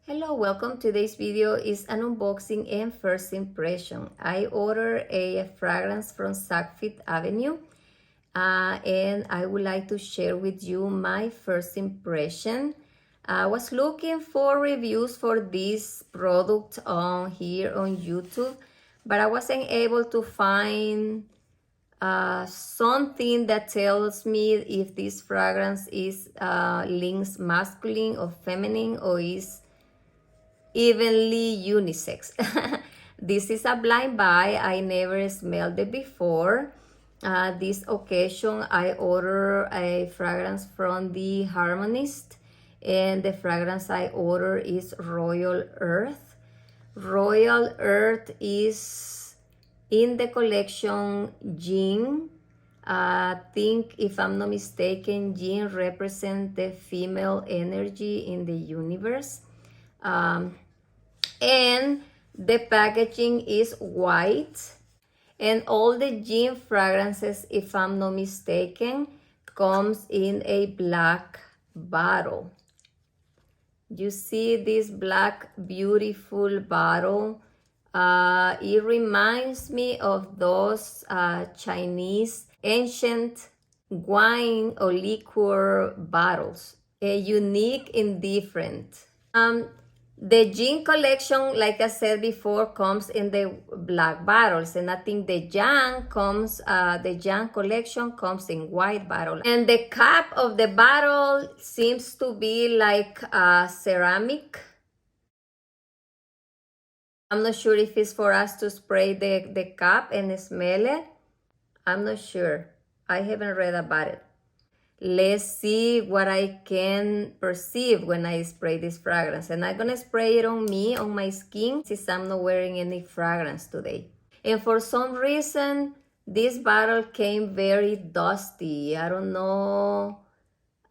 Hello, welcome. Today's video is an unboxing and first impression. I ordered a fragrance from Fifth Avenue and I would like to share with you my first impression. I was looking for reviews for this product on here on YouTube, but I wasn't able to find something that tells me if this fragrance is links masculine or feminine or is evenly unisex. This is a blind buy. I never smelled it before. This occasion, I ordered a fragrance from the Harmonist, and the fragrance I ordered is Royal Earth. Royal Earth is in the collection Yin. I think, if I'm not mistaken, Yin represents the female energy in the universe. And the packaging is white, and all the gin fragrances, if I'm not mistaken, comes in a black bottle. You see this black beautiful bottle. It reminds me of those Chinese ancient wine or liquor bottles, unique and different. The gin collection, like I said before, comes in the black bottles, and I think the Yang collection comes in white bottle. And the cap of the bottle seems to be like ceramic. I'm not sure if it's for us to spray the cap and smell it. I'm not sure. I haven't read about it. Let's see what I can perceive when I spray this fragrance. And I'm gonna spray it on me, on my skin, since I'm not wearing any fragrance today. And for some reason, this bottle came very dusty. I don't know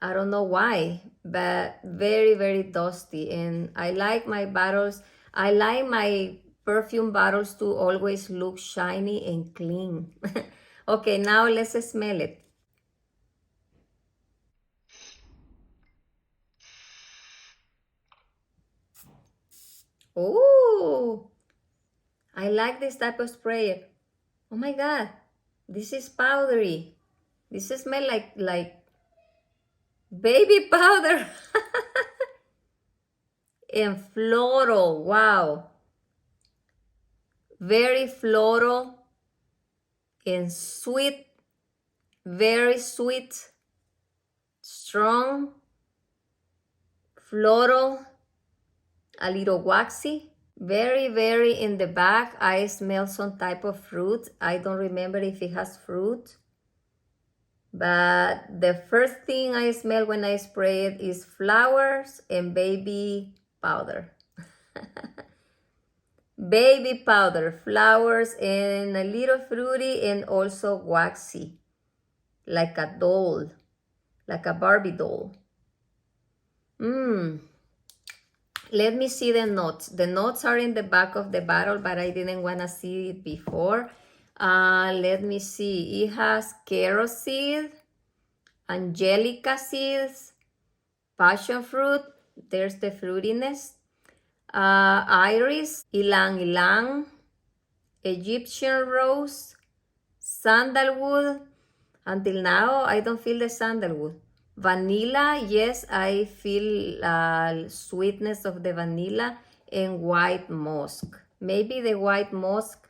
why, but very, very dusty. And I like my bottles, I like my perfume bottles to always look shiny and clean. Okay, now let's smell it. Oh, I like this type of sprayer. Oh my God, this is powdery. This smells like baby powder. And floral, wow. Very floral and sweet, very sweet, strong, floral, a little waxy. Very, very in the back, I smell some type of fruit. I don't remember if it has fruit. But the first thing I smell when I spray it is flowers and baby powder. Baby powder, flowers, and a little fruity and also waxy. Like a doll, like a Barbie doll. Let me see the notes. The notes are in the back of the bottle, but I didn't want to see it before. Let me see. It has carrot seed, angelica seeds, passion fruit. There's the fruitiness. Iris, ylang ylang, Egyptian rose, sandalwood. Until now, I don't feel the sandalwood. Vanilla, yes, I feel sweetness of the vanilla, and white musk. Maybe the white musk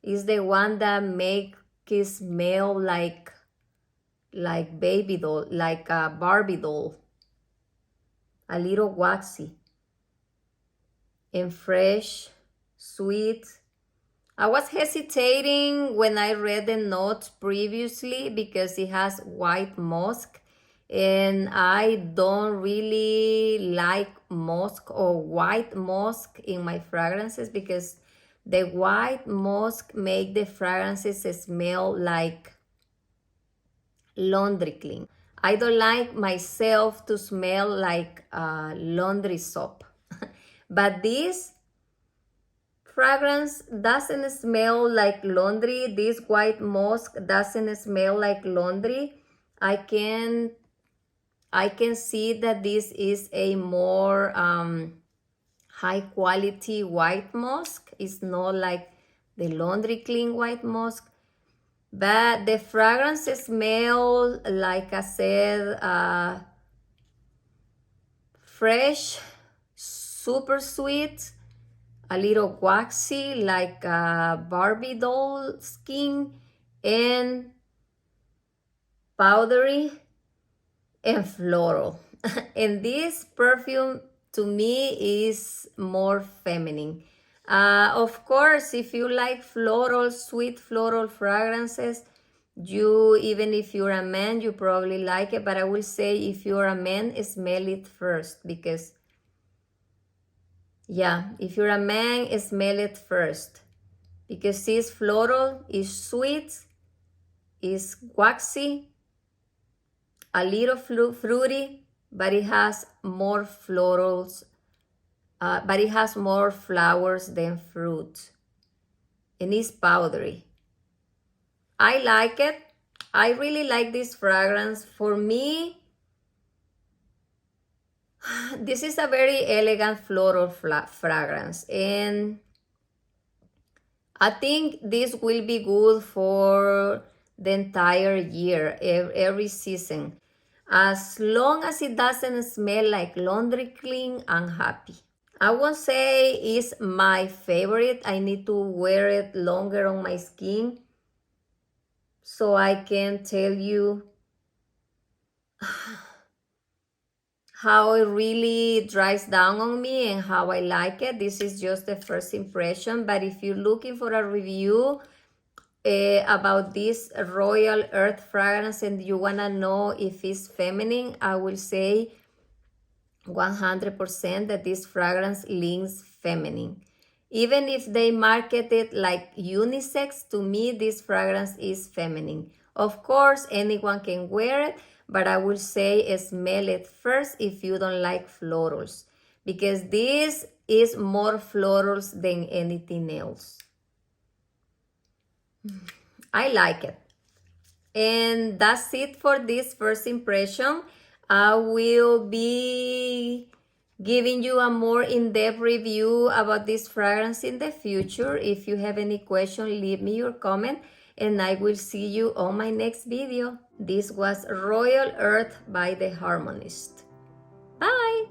is the one that makes it smell like baby doll, like a Barbie doll. A little waxy and fresh, sweet. I was hesitating when I read the notes previously because it has white musk, and I don't really like musk or white musk in my fragrances because the white musk make the fragrances smell like laundry clean. I don't like myself to smell like laundry soap. But this fragrance doesn't smell like laundry. This white musk doesn't smell like laundry. I can see that this is a more high quality white musk. It's not like the laundry clean white musk. But the fragrance smells, like I said, fresh, super sweet, a little waxy, like a Barbie doll skin, and powdery and floral. And this perfume to me is more feminine. Of course, if you like floral, sweet floral fragrances, even if you're a man, you probably like it. But I will say, if you're a man, smell it first, because yeah, if you're a man, smell it first, because it's floral, it's sweet, it's waxy, a little fruity, but it has more florals, but it has more flowers than fruit, and it's powdery. I like it. I really like this fragrance. For me, this is a very elegant floral fragrance, and I think this will be good for the entire year, every season. As long as it doesn't smell like laundry clean, I'm happy. I won't say it's my favorite. I need to wear it longer on my skin so I can tell you how it really dries down on me and how I like it. This is just the first impression, but if you're looking for a review about this Royal Earth fragrance and you want to know if it's feminine, I will say 100% that this fragrance leans feminine. Even if they market it like unisex, to me this fragrance is feminine. Of course, anyone can wear it, but I will say smell it first if you don't like florals, because this is more florals than anything else. I like it. And that's it for this first impression. I will be giving you a more in-depth review about this fragrance in the future. If you have any question, leave me your comment and I will see you on my next video. This was Royal Earth by the Harmonist. Bye!